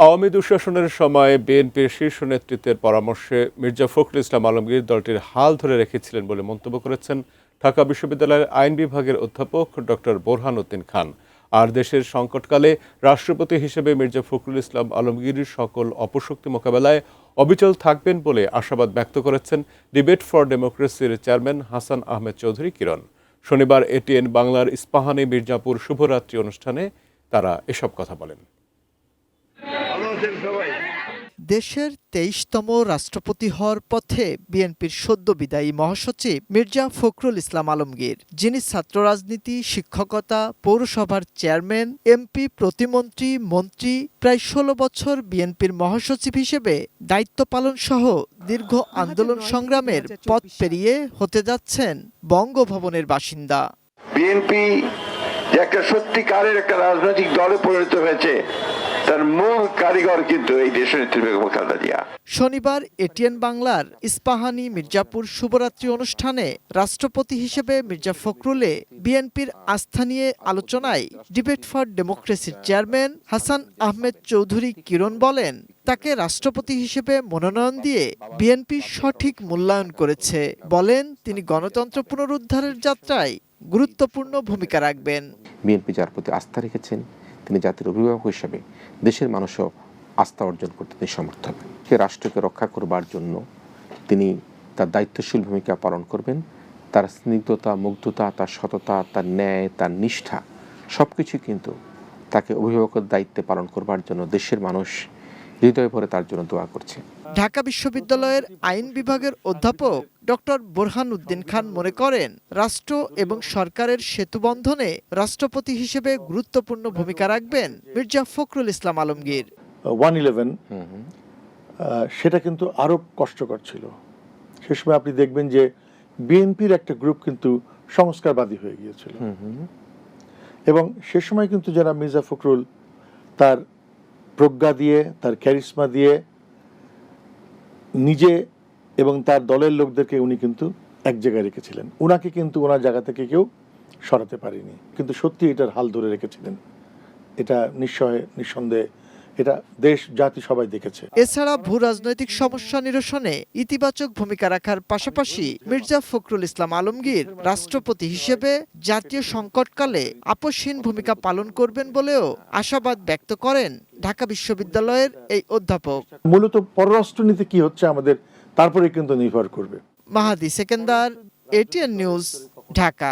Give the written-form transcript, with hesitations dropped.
আওয়ামী দুঃশাসনের সময় বিএনপির শীর্ষ নেতৃত্বের পরামর্শে মির্জা ফখরুল ইসলাম আলমগীর দলটির হাল ধরে রেখেছিলেন বলে মন্তব্য করেছেন ঢাকা বিশ্ববিদ্যালয়ের আইন বিভাগের অধ্যাপক ডক্টর বোরহান উদ্দিন খান। আর দেশের সংকটকালে রাষ্ট্রপতি হিসেবে মির্জা ফখরুল ইসলাম আলমগীর সকল অপশক্তি মোকাবেলায় অবিচল থাকবেন বলে আশাবাদ ব্যক্ত করেছেন ডিবেট ফর ডেমোক্রেসির চেয়ারম্যান হাসান আহমেদ চৌধুরী কিরণ। শনিবার এটিএন বাংলার ইস্পাহানি মির্জাপুর শুভরাত্রি অনুষ্ঠানে তারা এসব কথা বলেন। দেশের ২৩তম রাষ্ট্রপতি হওয়ার পথে বিএনপির সদ্য বিদায়ী মহাসচিব মির্জা ফখরুল ইসলাম আলমগীর, যিনি ছাত্র রাজনীতি, শিক্ষকতা, পৌরসভার চেয়ারম্যান, এমপি, প্রতিমন্ত্রী, মন্ত্রী, প্রায় ১৬ বছর বিএনপির মহাসচিব হিসেবে দায়িত্ব পালন সহ দীর্ঘ আন্দোলন সংগ্রামের পথ পেরিয়ে হতে যাচ্ছেন বঙ্গভবনের বাসিন্দা। বিএনপি যে একটা সত্যিকারের একটা রাজনৈতিক দলে পরিণত হয়েছে, তার মূল কারিগর কিন্তু এই দেশের নেত্রী বেগম খালেদা জিয়া। শনিবার এটিএন বাংলার ইস্পাহানি মির্জাপুর শুভরাত্রি অনুষ্ঠানে রাষ্ট্রপতি হিসেবে মির্জা ফখরুলে বিএনপির আস্থা নিয়ে আলোচনায় ডিবেট ফর ডেমোক্রেসির চেয়ারম্যান হাসান আহমেদ চৌধুরী কিরণ বলেন, তাকে রাষ্ট্রপতি হিসেবে মনোনয়ন দিয়ে বিএনপি সঠিক মূল্যায়ন করেছে। বলেন, তিনি গণতন্ত্র পুনরুদ্ধারের যাত্রায় গুরুত্বপূর্ণ ভূমিকা রাখবেন। বিএনপি যার প্রতি আস্থা রেখেছেন, তিনি জাতির অভিভাবক হিসেবে দেশের মানুষও আস্থা অর্জন করতে তিনি সমর্থ হবেন। সে রাষ্ট্রকে রক্ষা করবার জন্য তিনি তার দায়িত্বশীল ভূমিকা পালন করবেন। তার স্নিগ্ধতা, মুগ্ধতা, তার সততা, তার ন্যায়, তার নিষ্ঠা সবকিছু কিন্তু তাকে অভিভাবকের দায়িত্বে পালন করবার জন্য দেশের মানুষ হৃদয় ভরে তার জন্য দোয়া করছে। ঢাকা বিশ্ববিদ্যালয়ের আইন বিভাগের অধ্যাপক ডক্টর বোরহান উদ্দিন খান মনে করেন, রাষ্ট্র এবং সরকারের সেতুবন্ধনে রাষ্ট্রপতি হিসেবে গুরুত্বপূর্ণ ভূমিকা রাখবেন মির্জা ফখরুল ইসলাম আলমগীর। 1/11 সেটা কিন্তু আরো কষ্টকর ছিল। সে সময় আপনি দেখবেন যে বিএনপির একটা গ্রুপ কিন্তু সংস্কারবাদী হয়ে গিয়েছিল, এবং সে সময় কিন্তু যারা মির্জা ফখরুল তার প্রজ্ঞা দিয়ে, তার ক্যারিশমা দিয়ে নিজে এবং তার দলের লোকদেরকে উনি কিন্তু এক জায়গায় রেখেছিলেন। উনাকে কিন্তু ওনার জায়গা থেকে কেউ সরাতে পারেনি, কিন্তু সত্যি এটার হাল ধরে রেখেছিলেন। এটা নিঃসন্দেহে এটা দেশ জাতি সবাই দেখেছে। এছাড়া ভূ রাজনৈতিক সমস্যা নিরসনে ইতিবাচক ভূমিকা রাখার পাশাপাশি মির্জা ফখরুল ইসলাম আলমগীর রাষ্ট্রপতি হিসেবে জাতীয় সংকটকালে আপোষহীন ভূমিকা পালন করবেন বলেও আশাবাদ ব্যক্ত করেন ঢাকা বিশ্ববিদ্যালয়ের এই অধ্যাপক। মূলত পররাষ্ট্রনীতি কি হচ্ছে আমাদের, তারপরে কিন্তু নির্ভর করবে। মাহাদি সেকেন্দার, এটিএন নিউজ, ঢাকা।